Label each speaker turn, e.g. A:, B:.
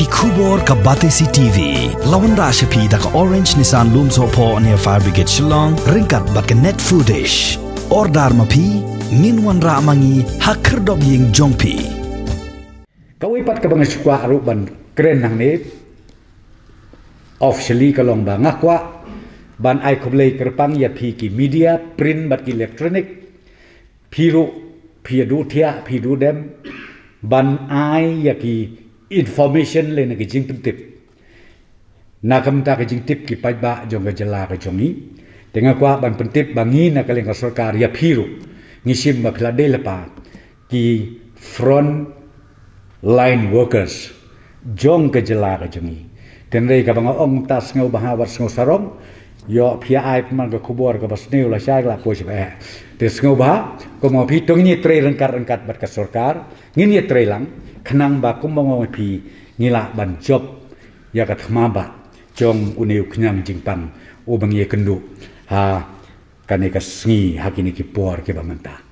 A: Kubor ka Batesi TV. Lawan Rashapi da ka Orange Nissan Looms Hopo near Fire Brigade Shillong. Ringkat bat ka net footage. Ordar mapi. Minwan ra mangi hakerdog ying jongpi.
B: Kawipat ka bang sukwa aruban keren nang ni officially ka long ba ngakwa ban ai kublay kerpang ya pi ki media print bat ki electronic piru piadu tia pidu dem ban ai ya ki information le na ki jing tip nakam ta ki jing tip ki pai ba jong ga jala ka jongi tenga kwa ban pentip bangi na kaleng ka sarkar ya piru ngisim ba klade lepa ki front line workers jong ke jela ke jongi tenrei ka bang ong tas ngau bahawat ngau sarong yo pia ai man ka kubor ka basneu la shay la po siba tes ngau ba ko mo pi tong ni tre rangkat bat ka sarkar ngin ye tre lang khnang ba kum mo pi ngila ban job ya ka thma ba jong uneu khnang jingpang u bang ye kendu ha kane ka sngi hakini ki por ke ba manta